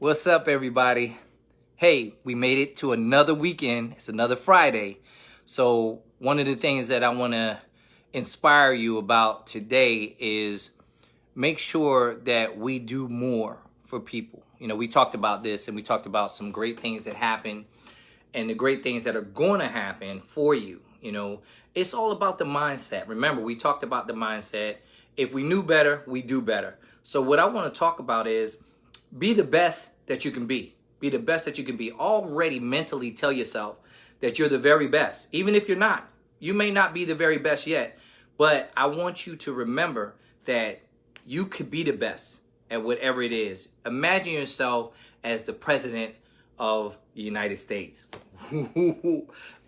What's up, everybody? Hey, we made it to another weekend. It's another Friday. So one of the things that I want to inspire you about today is make sure that we do more for people. We talked about this and we talked about some great things that happen and the great things that are going to happen for you. It's all about the mindset. Remember, we talked about the mindset. If we knew better, we do better. So what I want to talk about is be the best that you can be. Be the best that you can be. Already mentally tell yourself that you're the very best. Even if you're not. You may not be the very best yet. But I want you to remember that you could be the best at whatever it is. Imagine yourself as the president of the United States.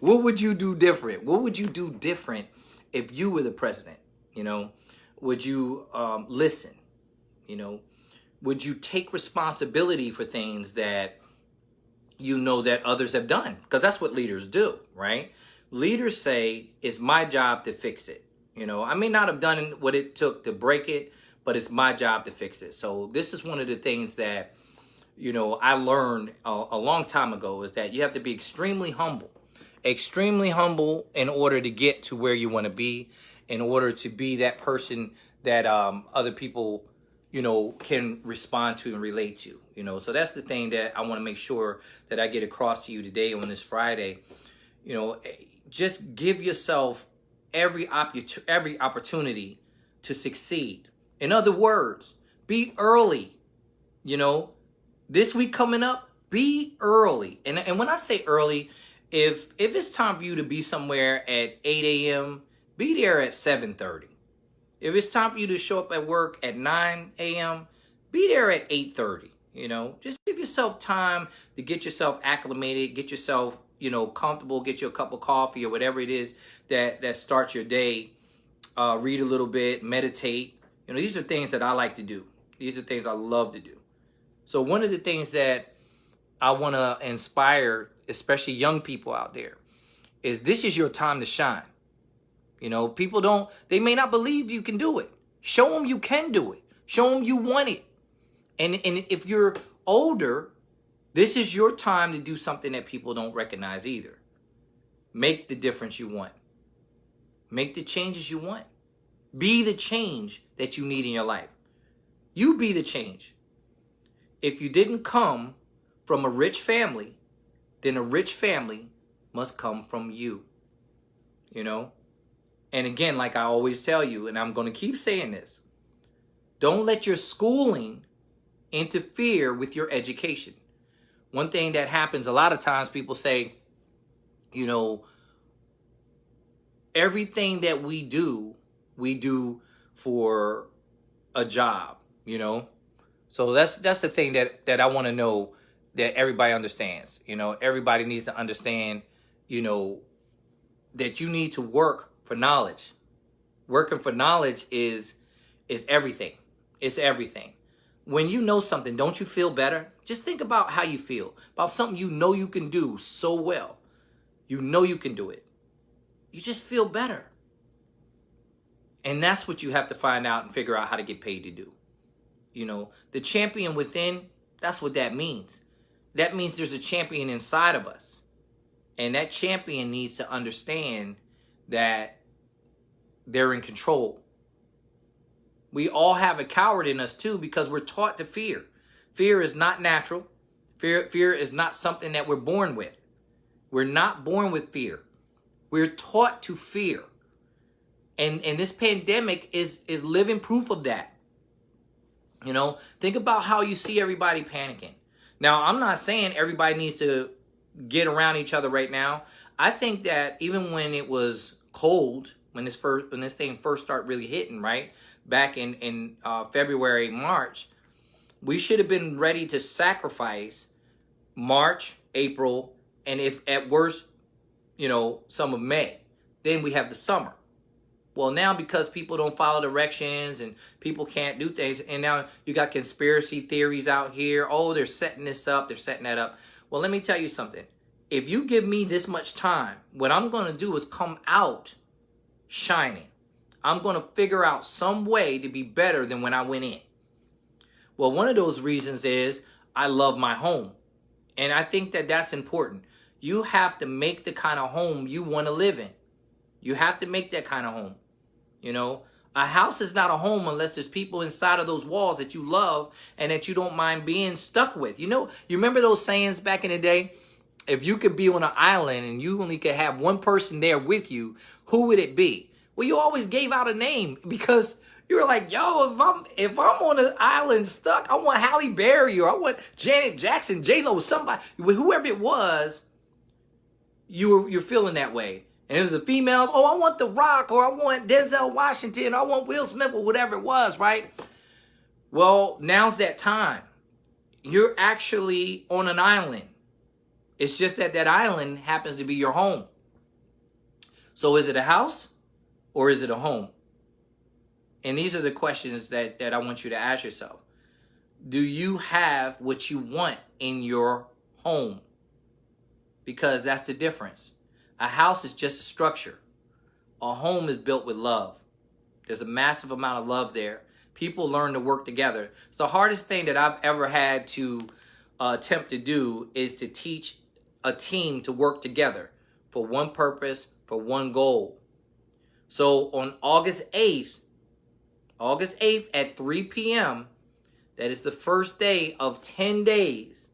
What would you do different? What would you do different if you were the president? Would you listen? Would you take responsibility for things that that others have done? Because that's what leaders do, right? Leaders say, it's my job to fix it. I may not have done what it took to break it, but it's my job to fix it. So this is one of the things that, I learned a long time ago, is that you have to be extremely humble in order to get to where you want to be, in order to be that person that other people can respond to and relate to, So that's the thing that I want to make sure that I get across to you today on this Friday. Just give yourself every opportunity to succeed. In other words, be early. This week coming up, be early. And when I say early, if it's time for you to be somewhere at 8 a.m., be there at 7:30. If it's time for you to show up at work at 9 a.m., be there at 8:30. Just give yourself time to get yourself acclimated, get yourself, comfortable, get you a cup of coffee or whatever it is that starts your day. Read a little bit, meditate. These are things that I like to do. These are things I love to do. So one of the things that I want to inspire, especially young people out there, is this is your time to shine. People they may not believe you can do it. Show them you can do it. Show them you want it. And if you're older, this is your time to do something that people don't recognize either. Make the difference you want. Make the changes you want. Be the change that you need in your life. You be the change. If you didn't come from a rich family, then a rich family must come from you. And again, like I always tell you, and I'm going to keep saying this, don't let your schooling interfere with your education. One thing that happens a lot of times, people say, everything that we do for a job, So that's the thing that I want to know, that everybody understands. Everybody needs to understand, that you need to work for knowledge. Working for knowledge is everything. It's everything. When you know something, don't you feel better? Just think about how you feel about something you can do so well. You can do it. You just feel better. And that's what you have to find out and figure out how to get paid to do. The champion within, that's what that means. That means there's a champion inside of us. And that champion needs to understand that they're in control. We all have a coward in us too, because we're taught to fear. Fear is not natural. Fear is not something that we're born with. We're not born with fear. We're taught to fear. And this pandemic is living proof of that. Think about how you see everybody panicking. Now, I'm not saying everybody needs to get around each other right now. I think that even when it was cold, when this thing first started really hitting, right, back in February, March, we should have been ready to sacrifice March, April, and if at worst, some of May. Then we have the summer. Well, now because people don't follow directions and people can't do things, and now you got conspiracy theories out here. Oh, they're setting this up, they're setting that up. Well, let me tell you something. If you give me this much time, what I'm going to do is come out shining. I'm going to figure out some way to be better than when I went in. Well, one of those reasons is I love my home. And I think that that's important. You have to make the kind of home you want to live in. You have to make that kind of home. You know, a house is not a home unless there's people inside of those walls that you love and that you don't mind being stuck with. You know, you remember those sayings back in the day? If you could be on an island and you only could have one person there with you, who would it be? Well, you always gave out a name because you were like, yo, if I'm on an island stuck, I want Halle Berry or I want Janet Jackson, J-Lo, somebody, whoever it was, you're feeling that way. And it was the females, oh, I want The Rock or I want Denzel Washington or I want Will Smith or whatever it was, right? Well, now's that time. You're actually on an island. It's just that that island happens to be your home. So is it a house or is it a home? And these are the questions that I want you to ask yourself. Do you have what you want in your home? Because that's the difference. A house is just a structure. A home is built with love. There's a massive amount of love there. People learn to work together. It's the hardest thing that I've ever had to attempt to do is to teach a team to work together for one purpose, for one goal. So on August 8th at 3 p.m., that is the first day of 10 days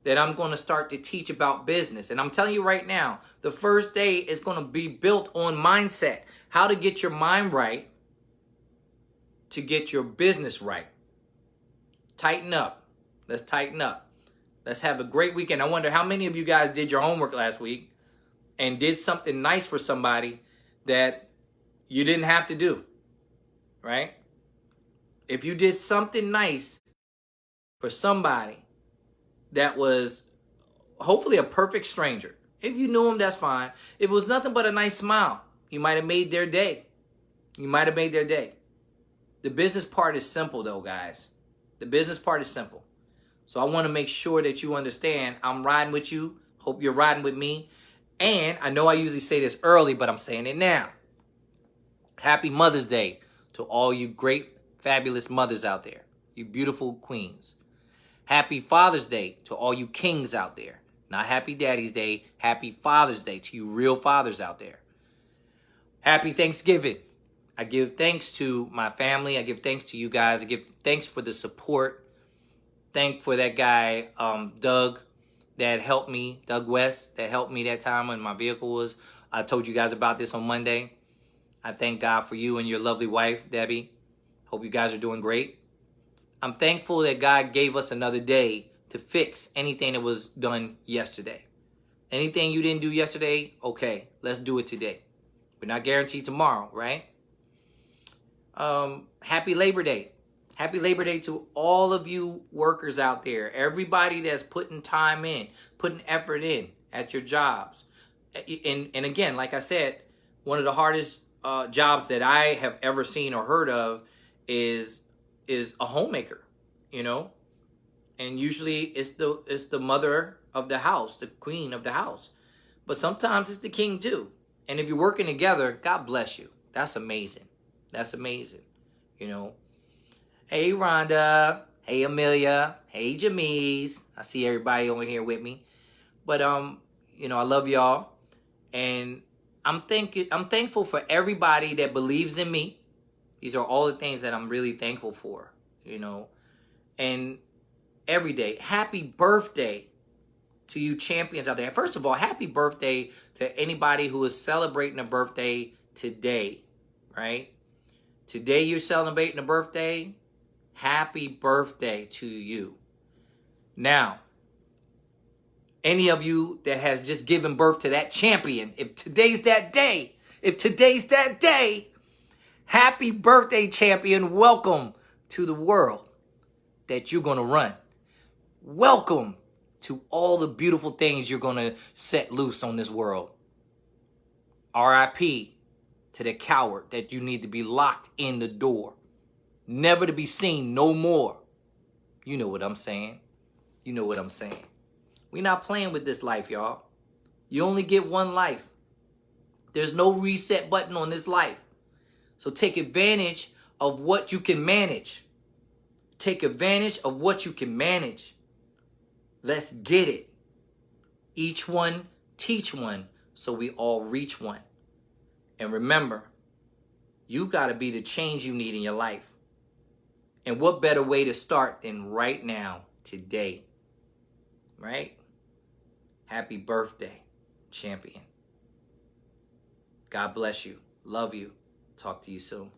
that I'm going to start to teach about business. And I'm telling you right now, the first day is going to be built on mindset. How to get your mind right to get your business right. Tighten up. Let's tighten up. Let's have a great weekend. I wonder how many of you guys did your homework last week and did something nice for somebody that you didn't have to do, right? If you did something nice for somebody that was hopefully a perfect stranger. If you knew them, that's fine. If it was nothing but a nice smile, you might have made their day. You might have made their day. The business part is simple though, guys. The business part is simple. So I want to make sure that you understand I'm riding with you. Hope you're riding with me. And I know I usually say this early, but I'm saying it now. Happy Mother's Day to all you great, fabulous mothers out there. You beautiful queens. Happy Father's Day to all you kings out there. Not Happy Daddy's Day. Happy Father's Day to you real fathers out there. Happy Thanksgiving. I give thanks to my family. I give thanks to you guys. I give thanks for the support. Thank for that guy, Doug, that helped me. Doug West, that helped me that time when my vehicle was. I told you guys about this on Monday. I thank God for you and your lovely wife, Debbie. Hope you guys are doing great. I'm thankful that God gave us another day to fix anything that was done yesterday. Anything you didn't do yesterday, okay, let's do it today. We're not guaranteed tomorrow, right? Happy Labor Day. Happy Labor Day to all of you workers out there. Everybody that's putting time in, putting effort in at your jobs. And again, like I said, one of the hardest jobs that I have ever seen or heard of is a homemaker, you know? And usually it's the mother of the house, the queen of the house. But sometimes it's the king too. And if you're working together, God bless you. That's amazing. That's amazing, you know? Hey, Rhonda. Hey, Amelia. Hey, Jamise. I see everybody over here with me. But, you know, I love y'all. And I'm thankful for everybody that believes in me. These are all the things that I'm really thankful for, you know. And every day, happy birthday to you champions out there. First of all, happy birthday to anybody who is celebrating a birthday today, right? Today you're celebrating a birthday. Happy birthday to you. Now, any of you that has just given birth to that champion, if today's that day, happy birthday, champion. Welcome to the world that you're going to run. Welcome to all the beautiful things you're going to set loose on this world. R.I.P. to the coward that you need to be locked in the door. Never to be seen no more. You know what I'm saying. You know what I'm saying. We're not playing with this life, y'all. You only get one life. There's no reset button on this life. So take advantage of what you can manage. Take advantage of what you can manage. Let's get it. Each one, teach one, so we all reach one. And remember, you got to be the change you need in your life. And what better way to start than right now, today, right? Happy birthday, champion. God bless you. Love you. Talk to you soon.